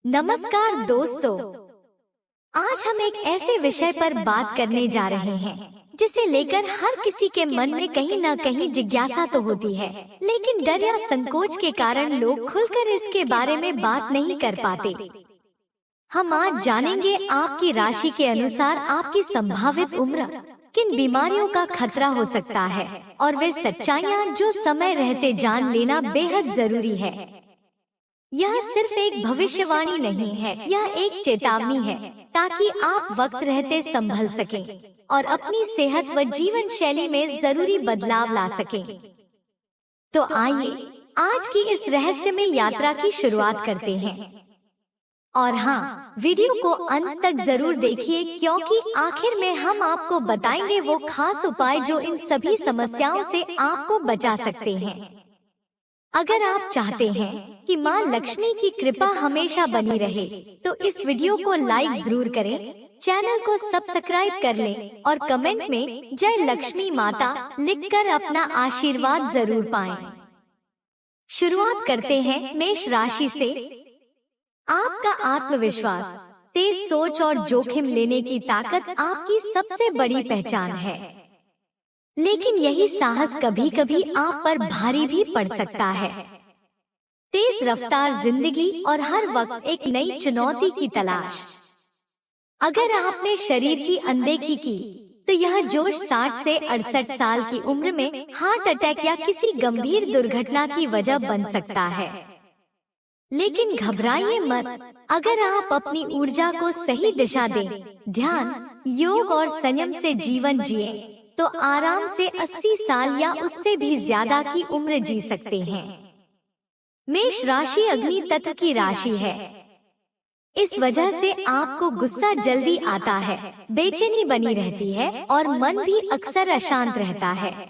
नमस्कार दोस्तों, आज हम एक ऐसे विषय पर बात करने जा रहे हैं जिसे लेकर हर किसी के मन में कहीं न कहीं जिज्ञासा तो होती है, लेकिन डर या संकोच के कारण लोग खुलकर इसके बारे में बात नहीं कर पाते। हम आज जानेंगे आपकी राशि के अनुसार आपकी संभावित उम्र, किन बीमारियों का खतरा हो सकता है और वे सच्चाइयाँ जो समय रहते जान लेना बेहद जरूरी है। यह सिर्फ एक भविष्यवाणी नहीं है, यह एक चेतावनी है ताकि आप वक्त रहते संभल सकें और अपनी सेहत व जीवन शैली में जरूरी बदलाव ला सकें। तो आइए आज की इस रहस्यमय यात्रा की शुरुआत करते हैं। और हाँ, वीडियो को अंत तक जरूर देखिए क्योंकि आखिर में हम आपको बताएंगे वो खास उपाय जो इन सभी समस्याओं से आपको बचा सकते हैं। अगर आप चाहते हैं कि माँ लक्ष्मी की कृपा हमेशा बनी रहे, तो इस वीडियो को लाइक जरूर करें, चैनल को सब्सक्राइब कर लें और कमेंट में जय लक्ष्मी माता लिखकर अपना आशीर्वाद जरूर पाएं। शुरुआत करते हैं मेष राशि से। आपका आत्मविश्वास, तेज सोच और जोखिम लेने की ताकत आपकी सबसे बड़ी पहचान है। लेकिन यही साहस कभी कभी आप पर भारी भी पड़ सकता है। तेज रफ्तार जिंदगी और हर वक्त एक नई चुनौती की तलाश। अगर आपने शरीर की अनदेखी की, तो यह जोश 60 से 68 साल की उम्र में हार्ट अटैक या किसी गंभीर दुर्घटना की वजह बन सकता है। लेकिन घबराइए मत, अगर आप अपनी ऊर्जा को सही दिशा दें, ध्यान, योग और संयम से जीवन जिए, तो आराम से 80 साल या उससे भी ज्यादा की उम्र जी सकते हैं। मेष राशि अग्नि तत्व की राशि है। इस वजह से आपको गुस्सा जल्दी आता है, बेचैनी बनी रहती है और मन भी अक्सर अशांत रहता है।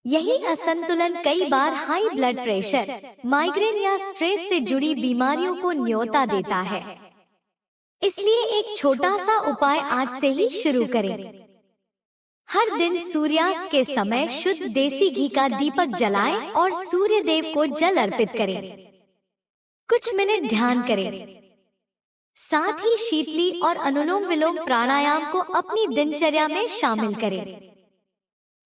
यही असंतुलन कई बार हाई ब्लड प्रेशर, माइग्रेन या स्ट्रेस से जुड़ी बीमारियों को न्योता देता है। इसलिए एक छोटा सा उपाय आज से ही शुरू करें। हर दिन सूर्यास्त के समय शुद्ध देसी घी का दीपक जलाएं और सूर्य देव को जल अर्पित करें। कुछ मिनट ध्यान करें। साथ ही शीतली और अनुलोम विलोम प्राणायाम को अपनी दिनचर्या में शामिल करें।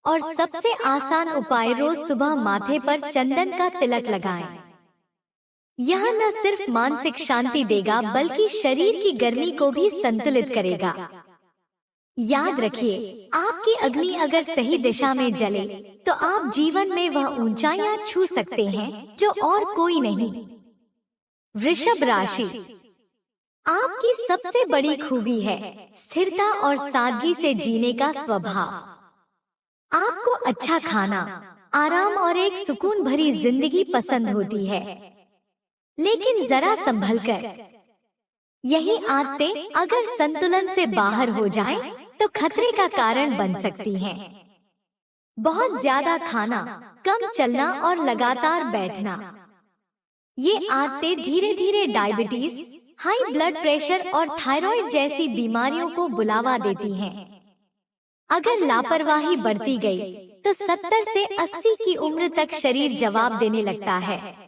और सबसे आसान उपाय, रोज सुबह माथे पर चंदन का तिलक लगाएं। यह न सिर्फ मानसिक शांति देगा बल्कि शरीर की गर्मी को भी संतुलित करेगा। याद रखिए, आपकी अग्नि अगर सही दिशा में जले, तो आप जीवन में वह ऊंचाइयां छू सकते हैं जो और कोई नहीं। वृषभ राशि, आपकी सबसे बड़ी खूबी है स्थिरता और सादगी से जीने का स्वभाव। आपको अच्छा खाना, आराम और एक सुकून भरी जिंदगी पसंद होती है। लेकिन जरा संभल कर, यही आदतें अगर संतुलन से बाहर हो जाएं, तो खतरे का कारण बन सकती हैं। बहुत ज्यादा खाना, कम चलना और लगातार बैठना, ये आदतें धीरे धीरे डायबिटीज, हाई ब्लड प्रेशर और थायराइड जैसी बीमारियों को बुलावा देती हैं। अगर लापरवाही बढ़ती गई, तो 70 से 80 की उम्र तक शरीर जवाब देने लगता है।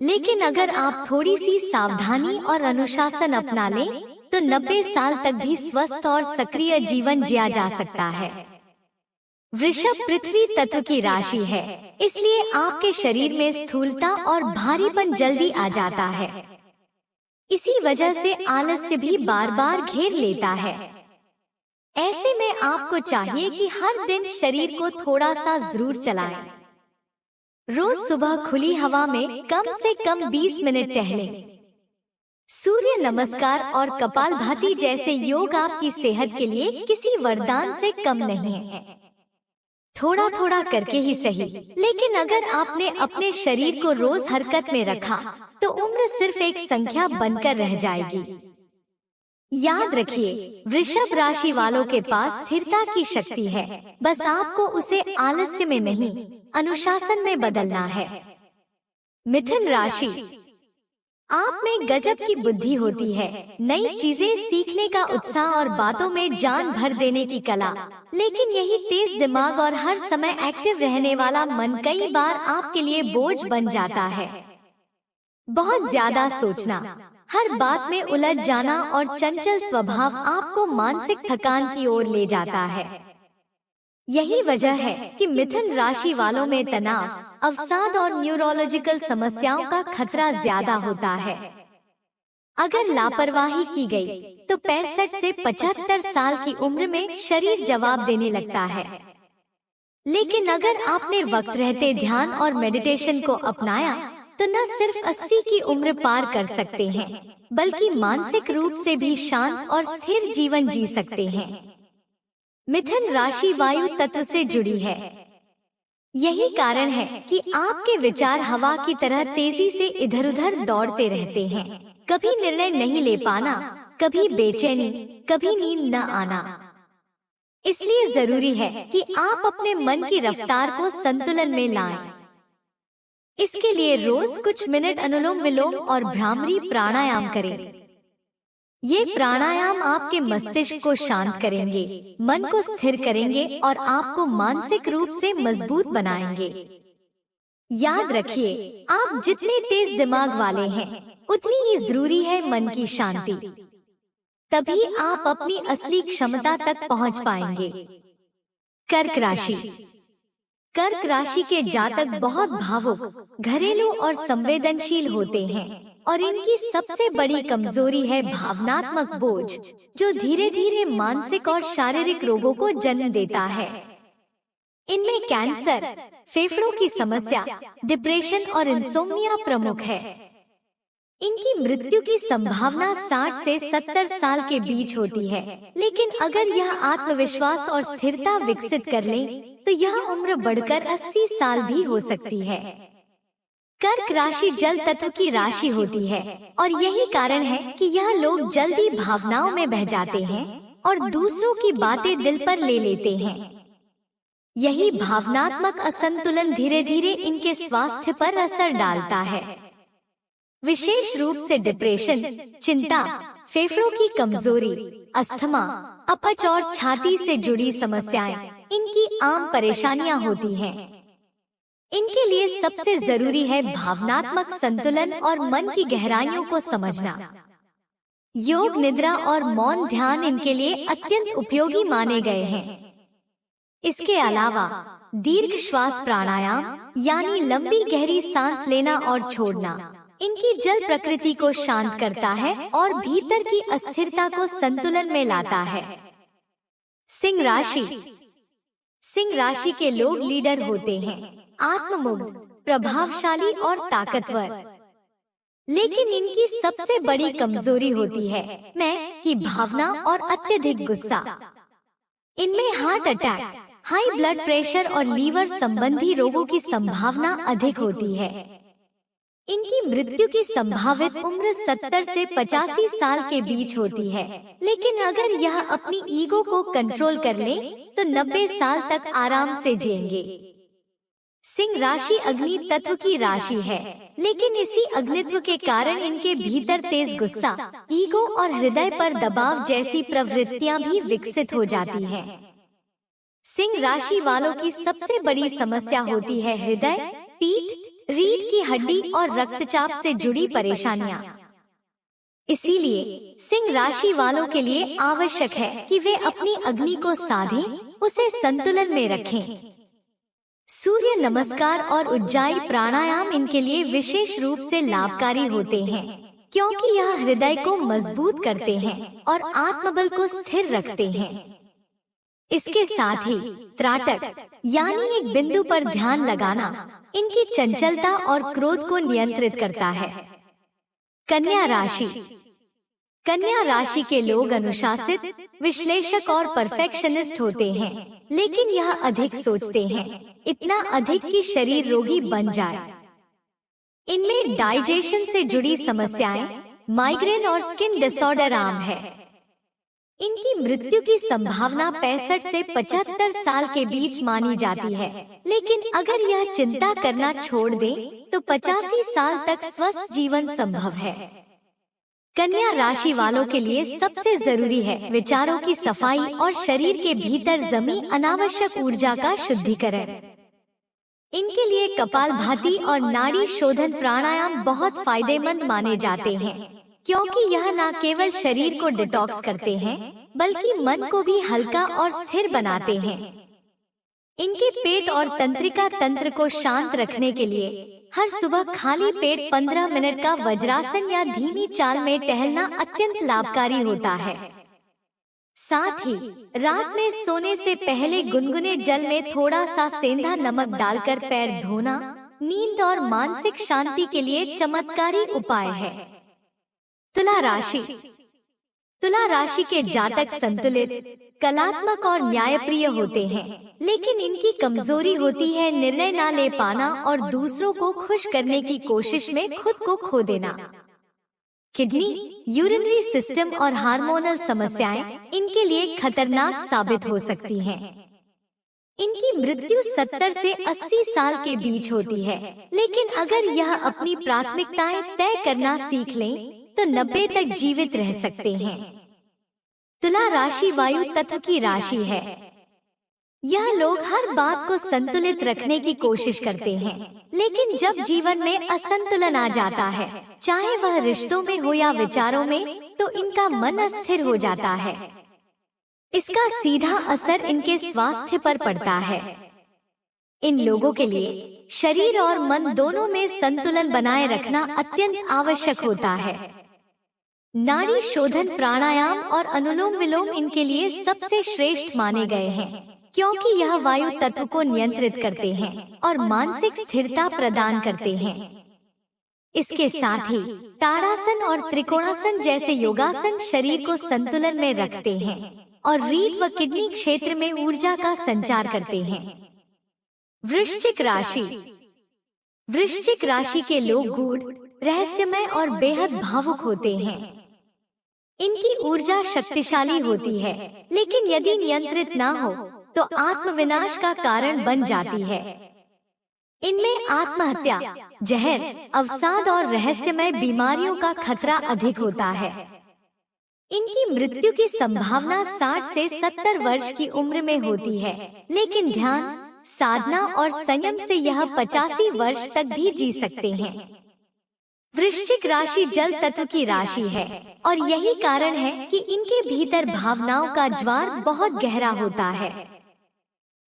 लेकिन अगर आप थोड़ी सी सावधानी और अनुशासन अपना लें, तो 90 साल तक भी स्वस्थ और सक्रिय जीवन जिया जा सकता है। वृषभ पृथ्वी तत्व की राशि है, इसलिए आपके शरीर में स्थूलता और भारीपन जल्दी आ जाता है। इसी वजह से आलस्य भी बार बार घेर लेता है। ऐसे में आपको चाहिए कि हर दिन शरीर को थोड़ा सा जरूर चलाएं। रोज सुबह खुली हवा में कम से कम 20 मिनट टहलें। सूर्य नमस्कार और कपालभाति जैसे योग आपकी सेहत के लिए किसी वरदान से कम नहीं है। थोड़ा थोड़ा करके ही सही, लेकिन अगर आपने अपने शरीर को रोज हरकत में रखा, तो उम्र सिर्फ एक संख्या बनकर रह जाएगी। याद रखिए, वृषभ राशि वालों के पास स्थिरता की शक्ति है, बस आपको उसे आलस्य में नहीं, अनुशासन में बदलना है। मिथुन राशि, आप में गजब की बुद्धि होती है, नई चीजें सीखने का उत्साह और बातों में जान भर देने की कला। लेकिन यही तेज दिमाग और हर समय एक्टिव रहने वाला मन कई बार आपके लिए बोझ बन जाता है। बहुत ज्यादा सोचना, हर बात में उलझ जाना और चंचल स्वभाव आपको मानसिक थकान की ओर ले जाता है। यही वजह है कि मिथुन राशि वालों में तनाव, अवसाद और न्यूरोलॉजिकल समस्याओं का खतरा ज्यादा होता है। अगर लापरवाही की गई तो 65 से 75 साल की उम्र में शरीर जवाब देने लगता है। लेकिन अगर आपने वक्त रहते ध्यान और मेडिटेशन को अपनाया तो न सिर्फ 80 की उम्र पार कर सकते हैं, बल्कि मानसिक रूप से भी शांत और स्थिर जीवन जी सकते हैं। मिथुन राशि वायु तत्व से जुड़ी है। यही कारण है कि आपके विचार हवा की तरह तेजी से इधर उधर दौड़ते रहते हैं। कभी निर्णय नहीं ले पाना, कभी बेचैनी, कभी नींद न आना। इसलिए जरूरी है कि आप अपने मन की रफ्तार को संतुलन में लाएं। इसके लिए रोज कुछ मिनट अनुलोम विलोम और भ्रामरी प्राणायाम करें। ये प्राणायाम आपके मस्तिष्क को शांत करेंगे, मन को स्थिर करेंगे और आपको मानसिक रूप से मजबूत बनाएंगे। याद रखिए, आप जितने तेज दिमाग वाले हैं, उतनी ही जरूरी है मन की शांति। तभी आप अपनी असली क्षमता तक पहुंच पाएंगे। कर्क राशि। कर्क राशि के जातक बहुत भावुक, घरेलू और संवेदनशील होते हैं और इनकी सबसे बड़ी कमजोरी है भावनात्मक बोझ, जो धीरे धीरे मानसिक और शारीरिक रोगों को जन्म देता है। इनमें कैंसर, फेफड़ों की समस्या, डिप्रेशन और इंसोम्निया प्रमुख है। इनकी मृत्यु की संभावना 60 से 70 साल के बीच होती है, लेकिन अगर यह आत्मविश्वास और स्थिरता विकसित कर ले तो यह उम्र बढ़कर 80 साल भी हो सकती है। कर्क राशि जल तत्व की राशि होती है और यही कारण है कि यह लोग जल्दी भावनाओं में बह जाते हैं और दूसरों की बातें दिल पर ले लेते हैं। यही भावनात्मक असंतुलन धीरे धीरे इनके स्वास्थ्य पर असर डालता है। विशेष रूप से डिप्रेशन, चिंता, फेफड़ों की कमजोरी, अस्थमा, अपच और छाती से जुड़ी समस्याएं इनकी आम परेशानियां होती हैं। इनके लिए सबसे जरूरी है भावनात्मक संतुलन और मन की गहराइयों को समझना। योग, निद्रा और मौन ध्यान इनके लिए अत्यंत उपयोगी माने गए हैं। इसके अलावा दीर्घ श्वास प्राणायाम यानी लंबी गहरी सांस लेना और छोड़ना इनकी जल प्रकृति को शांत करता है और भीतर की अस्थिरता को संतुलन में लाता है। सिंह राशि। सिंह राशि के लोग लीडर होते हैं, आत्ममुग्ध, प्रभावशाली और ताकतवर। लेकिन इनकी सबसे बड़ी कमजोरी होती है मैं की भावना और अत्यधिक गुस्सा। इनमें heart attack, high blood pressure और लीवर संबंधी रोगों की संभावना अधिक होती है। इनकी मृत्यु की संभावित उम्र 70 से 85 साल के बीच होती है, लेकिन अगर यह अपनी ईगो को कंट्रोल कर ले तो 90 साल तक आराम से जिएंगे। सिंह राशि अग्नि तत्व की राशि है, लेकिन इसी अग्नित्व के कारण इनके भीतर तेज गुस्सा, ईगो और हृदय पर दबाव जैसी प्रवृत्तियां भी विकसित हो जाती हैं। सिंह राशि वालों की सबसे बड़ी समस्या होती है हृदय, पीठ, रीढ़ की हड्डी और रक्तचाप से जुड़ी परेशानियां। इसीलिए सिंह राशि वालों के लिए आवश्यक है कि वे अपनी अग्नि को साधें, उसे संतुलन में रखें। सूर्य नमस्कार और उज्जाई प्राणायाम इनके लिए विशेष रूप से लाभकारी होते हैं, क्योंकि यह हृदय को मजबूत करते हैं और आत्मबल को स्थिर रखते हैं। इसके साथ ही त्राटक यानी एक बिंदु पर ध्यान लगाना इनकी चंचलता और क्रोध को नियंत्रित करता है। कन्या राशि। कन्या राशि के लोग अनुशासित, विश्लेषक और परफेक्शनिस्ट होते हैं, लेकिन यह अधिक सोचते हैं, इतना अधिक कि शरीर रोगी बन जाए। इनमें डाइजेशन से जुड़ी समस्याएं, माइग्रेन और स्किन डिसऑर्डर आम है। इनकी मृत्यु की संभावना 65 से 75 साल के बीच मानी जाती है, लेकिन अगर यह चिंता करना छोड़ दे तो 85 साल तक स्वस्थ जीवन संभव है। कन्या राशि वालों के लिए सबसे जरूरी है विचारों की सफाई और शरीर के भीतर जमी अनावश्यक ऊर्जा का शुद्धिकरण। इनके लिए कपालभाति और नाड़ी शोधन प्राणायाम बहुत फायदेमंद माने जाते हैं, क्योंकि यह न केवल शरीर को डिटॉक्स करते हैं बल्कि मन को भी हल्का और स्थिर बनाते हैं। इनके पेट और तंत्रिका तंत्र को शांत रखने के लिए हर सुबह खाली पेट 15 मिनट का वज्रासन या धीमी चाल में टहलना अत्यंत लाभकारी होता है। साथ ही रात में सोने से पहले गुनगुने जल में थोड़ा सा सेंधा नमक डालकर पैर धोना नींद और मानसिक शांति के लिए चमत्कारी उपाय है। तुला राशि। तुला राशि के जातक संतुलित, कलात्मक और न्यायप्रिय होते हैं, लेकिन इनकी कमजोरी होती है निर्णय ना ले पाना और दूसरों को खुश करने की कोशिश में खुद को खो देना। किडनी, यूरिनरी सिस्टम और हार्मोनल समस्याएं इनके लिए खतरनाक साबित हो सकती हैं। इनकी मृत्यु 70 से 80 साल के बीच होती है, लेकिन अगर यह अपनी प्राथमिकताएं तय करना सीख लें तो 90 तक जीवित रह सकते हैं। तुला राशि वायु तत्व की राशि है। यह लोग हर बात को संतुलित रखने की कोशिश करते हैं, लेकिन जब जीवन में असंतुलन आ जाता है, चाहे वह रिश्तों में हो या विचारों में, तो इनका मन अस्थिर हो जाता है। इसका सीधा असर इनके स्वास्थ्य पर पड़ता है। इन लोगों के लिए शरीर और मन दोनों में संतुलन बनाए रखना अत्यंत आवश्यक होता है। नाड़ी शोधन प्राणायाम और अनुलोम विलोम इनके लिए सबसे श्रेष्ठ माने गए हैं, क्योंकि यह वायु तत्व को नियंत्रित करते हैं और मानसिक स्थिरता प्रदान करते हैं। इसके साथ ही ताड़ासन और त्रिकोणासन जैसे योगासन शरीर को संतुलन में रखते हैं और रीढ़ व किडनी क्षेत्र में ऊर्जा का संचार करते हैं। वृश्चिक राशि। वृश्चिक राशि के लोग गूढ़, रहस्यमय और बेहद भावुक होते हैं। इनकी ऊर्जा शक्तिशाली होती है, लेकिन यदि नियंत्रित ना हो तो आत्मविनाश का कारण बन जाती है। इनमें आत्महत्या, जहर, अवसाद और रहस्यमय बीमारियों का खतरा अधिक होता है। इनकी मृत्यु की संभावना 60 से 70 वर्ष की उम्र में होती है, लेकिन ध्यान, साधना और संयम से यह 85 वर्ष तक भी जी सकते हैं। वृश्चिक राशि जल तत्व की राशि है और यही कारण है कि इनके भीतर भावनाओं का ज्वार बहुत गहरा होता है।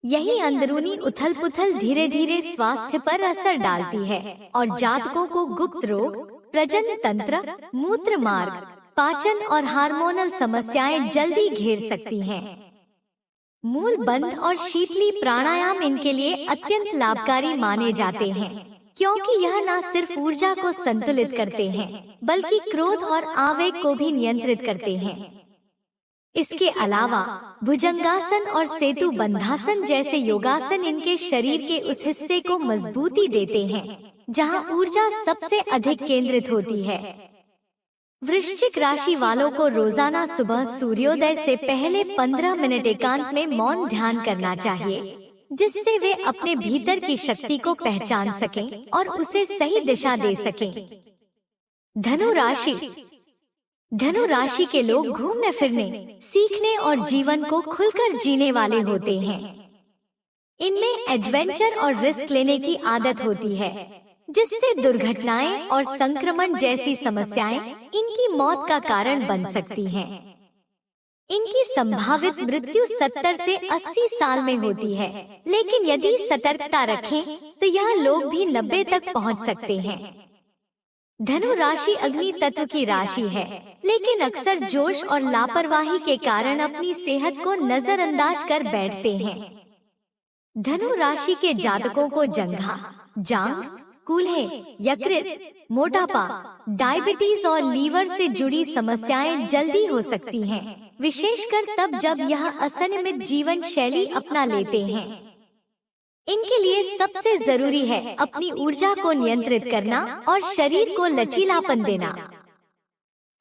यही अंदरूनी उथल पुथल धीरे धीरे स्वास्थ्य पर असर डालती है और जातकों को गुप्त रोग, प्रजनन तंत्र, मूत्र मार्ग, पाचन और हार्मोनल समस्याएं जल्दी घेर सकती हैं। मूल बंध और शीतली प्राणायाम इनके लिए अत्यंत लाभकारी माने जाते हैं, क्योंकि यह न सिर्फ ऊर्जा को संतुलित करते हैं, बल्कि क्रोध और आवेग को भी नियंत्रित करते हैं। इसके अलावा भुजंगासन और सेतु बंधासन जैसे योगासन इनके शरीर के उस हिस्से को मजबूती देते हैं जहां ऊर्जा सबसे अधिक केंद्रित होती है। वृश्चिक राशि वालों को रोजाना सुबह सूर्योदय से पहले 15 मिनट एकांत में मौन ध्यान करना चाहिए, जिससे वे अपने भीतर की शक्ति को पहचान सकें और उसे सही दिशा दे सकें। धनु राशि। धनु राशि के लोग घूमने फिरने, सीखने और जीवन को खुलकर जीने वाले होते हैं। इनमें एडवेंचर और रिस्क लेने की आदत होती है, जिससे दुर्घटनाएं और संक्रमण जैसी समस्याएं इनकी मौत का कारण बन सकती हैं। इनकी संभावित मृत्यु 70 से 80 साल में होती है, लेकिन यदि सतर्कता रखें तो यह लोग भी 90 तक पहुंच सकते हैं। धनु राशि अग्नि तत्व की राशि है, लेकिन अक्सर जोश और लापरवाही के कारण अपनी सेहत को नजरअंदाज कर बैठते हैं। धनु राशि के जातकों को जंघा, जांघ, कूल्हे, यकृत, मोटापा, डायबिटीज और लीवर से जुड़ी समस्याएं जल्दी हो सकती हैं, विशेषकर तब जब यह असनियमित जीवन शैली अपना लेते हैं। इनके लिए सबसे जरूरी है अपनी ऊर्जा को नियंत्रित करना और शरीर को लचीलापन देना।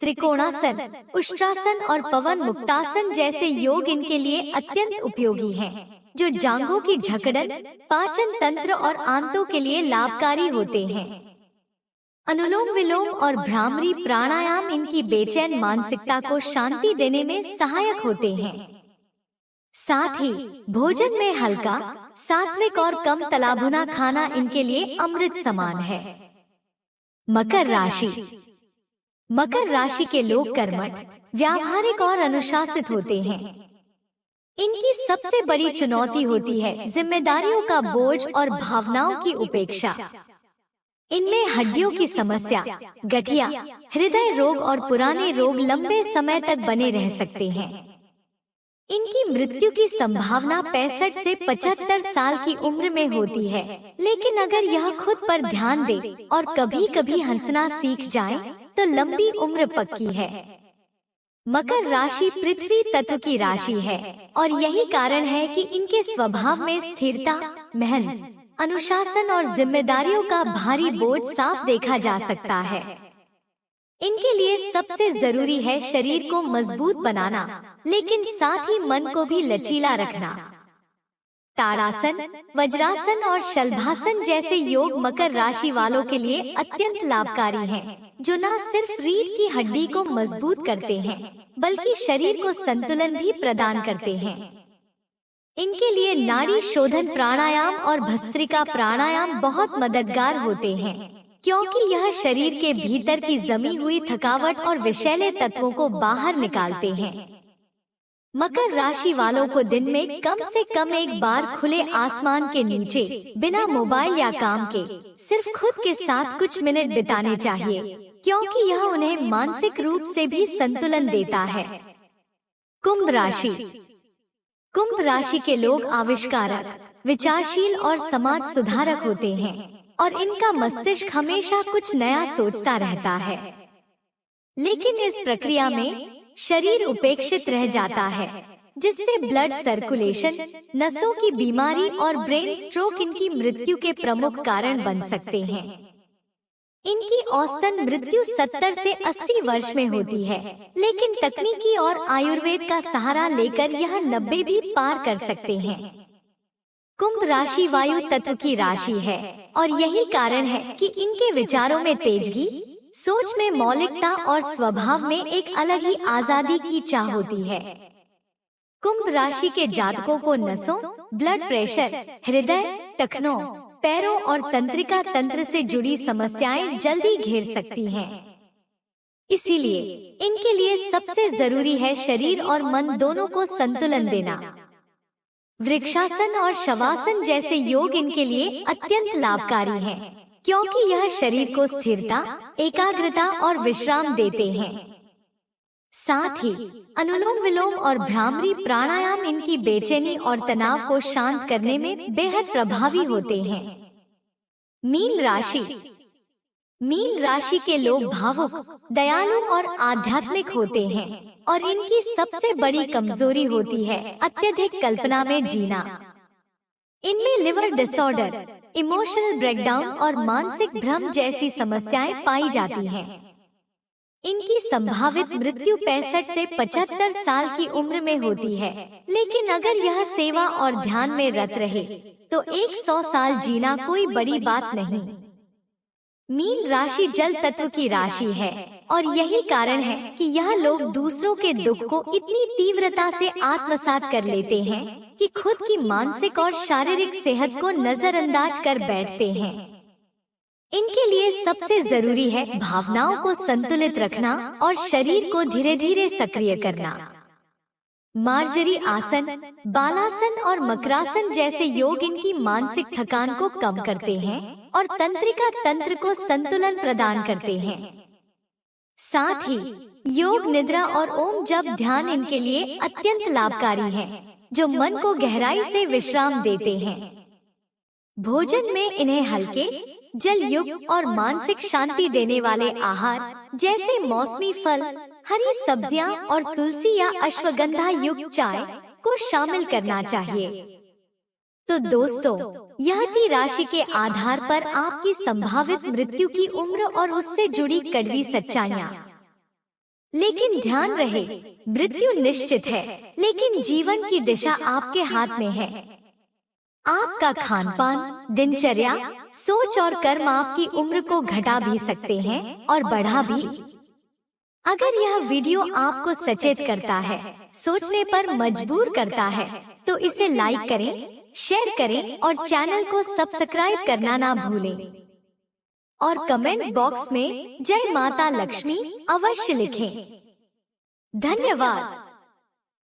त्रिकोणासन, उष्ट्रासन और पवन मुक्तासन जैसे योग इनके लिए अत्यंत उपयोगी हैं, जो जांघों की जकड़न, पाचन तंत्र और आंतों के लिए लाभकारी होते हैं। अनुलोम विलोम और भ्रामरी प्राणायाम इनकी बेचैन मानसिकता को शांति देने में सहायक होते हैं। साथ ही भोजन में हल्का, सात्विक और कम तला भुना खाना इनके लिए अमृत समान है। मकर राशि। मकर राशि के लोग कर्मठ, व्यावहारिक और अनुशासित होते हैं। इनकी सबसे बड़ी चुनौती होती है जिम्मेदारियों का बोझ और भावनाओं की उपेक्षा। इनमें हड्डियों की समस्या, गठिया, हृदय रोग और पुराने रोग लंबे समय तक बने रह सकते हैं। इनकी मृत्यु की संभावना 65 से 75 साल की उम्र में होती है, लेकिन अगर यह खुद पर ध्यान दे और कभी कभी हंसना सीख जाए तो लंबी उम्र पक्की है। मकर राशि पृथ्वी तत्व की राशि है और यही कारण है कि इनके स्वभाव में स्थिरता, मेहनत, अनुशासन और जिम्मेदारियों का भारी बोझ साफ देखा जा सकता है। इनके लिए सबसे जरूरी है शरीर को मजबूत बनाना, लेकिन साथ ही मन को भी लचीला रखना। ताड़ासन, वज्रासन और शलभासन जैसे योग मकर राशि वालों के लिए अत्यंत लाभकारी हैं, जो न सिर्फ रीढ़ की हड्डी को मजबूत करते हैं, बल्कि शरीर को संतुलन भी प्रदान करते हैं। इनके लिए नाड़ी शोधन प्राणायाम और भस्त्रिका प्राणायाम बहुत मददगार होते हैं, क्योंकि यह शरीर के भीतर की जमी हुई थकावट और विषैले तत्वों को बाहर निकालते हैं। मकर राशि वालों को दिन में कम से कम एक बार खुले आसमान के नीचे बिना मोबाइल या काम के सिर्फ खुद के साथ कुछ मिनट बिताने चाहिए, क्योंकि यह उन्हें मानसिक रूप से भी संतुलन देता है। कुंभ राशि। कुंभ राशि के लोग आविष्कारक, विचारशील और समाज सुधारक होते हैं और इनका मस्तिष्क हमेशा कुछ नया सोचता रहता है। लेकिन इस प्रक्रिया में शरीर उपेक्षित रह जाता है, जिससे ब्लड सर्कुलेशन, नसों की बीमारी और ब्रेन स्ट्रोक इनकी मृत्यु के प्रमुख कारण बन सकते हैं। इनकी औसतन मृत्यु 70 से 80 वर्ष में होती है, लेकिन तकनीकी और आयुर्वेद का सहारा लेकर यह 90 भी पार कर सकते हैं। कुंभ राशि वायु तत्व की राशि है और यही कारण है कि इनके विचारों में तेजगी, सोच में मौलिकता और स्वभाव में एक अलग ही आजादी की चाह होती है। कुंभ राशि के जातकों को नसों, ब्लड प्रेशर, हृदय, टखनों, पैरों और तंत्रिका तंत्र से जुड़ी समस्याएं जल्दी घेर सकती हैं। इसीलिए इनके लिए सबसे जरूरी है शरीर और मन दोनों को संतुलन देना। वृक्षासन और शवासन जैसे योग इनके लिए अत्यंत लाभकारी हैं, क्योंकि यह शरीर को स्थिरता, एकाग्रता और विश्राम देते हैं। साथ ही अनुलोम विलोम और भ्रामरी प्राणायाम इनकी बेचैनी और तनाव को शांत करने में बेहद प्रभावी होते हैं। मीन राशि। मीन राशि के लोग भावुक, दयालु और आध्यात्मिक होते हैं और इनकी सबसे बड़ी कमजोरी होती है अत्यधिक कल्पना में जीना। इनमें लिवर डिसऑर्डर, इमोशनल ब्रेकडाउन और मानसिक भ्रम जैसी समस्याएं पाई जाती हैं। इनकी संभावित मृत्यु 65 से 75 साल की उम्र में होती है, लेकिन अगर यह सेवा और ध्यान में रत रहे तो 100 साल जीना कोई बड़ी बात नहीं। मीन राशि जल तत्व की राशि है और यही कारण है कि यह लोग दूसरों के दुख को इतनी तीव्रता से आत्मसात कर लेते हैं कि खुद की मानसिक और शारीरिक सेहत को नजरअंदाज कर बैठते हैं। इनके लिए सबसे जरूरी है भावनाओं को संतुलित रखना और शरीर को धीरे धीरे सक्रिय करना। मार्जरी आसन, बालासन और मकरासन जैसे योग इनकी मानसिक थकान को कम करते हैं और तंत्रिका तंत्र को संतुलन प्रदान करते हैं। साथ ही योग, निद्रा और ओम जप ध्यान इनके लिए अत्यंत लाभकारी हैं, जो मन को गहराई से विश्राम देते हैं। भोजन में इन्हें हल्के, जल युक्त और मानसिक शांति देने वाले आहार जैसे मौसमी फल, हरी सब्जियां और तुलसी या अश्वगंधा युक्त चाय को शामिल करना चाहिए। तो दोस्तों, यह थी राशि के आधार पर आपकी संभावित मृत्यु की उम्र और उससे जुड़ी कड़वी सच्चाइयाँ। लेकिन ध्यान रहे, मृत्यु निश्चित है, लेकिन जीवन की दिशा आपके हाथ में है। आपका खानपान, दिनचर्या, सोच और कर्म आपकी उम्र को घटा भी सकते हैं और बढ़ा भी। अगर यह वीडियो आपको सचेत करता है, सोचने पर मजबूर करता है, तो इसे लाइक करें, शेयर करें और चैनल को सब्सक्राइब करना ना भूलें। और कमेंट बॉक्स में जय माता लक्ष्मी अवश्य लिखें। धन्यवाद।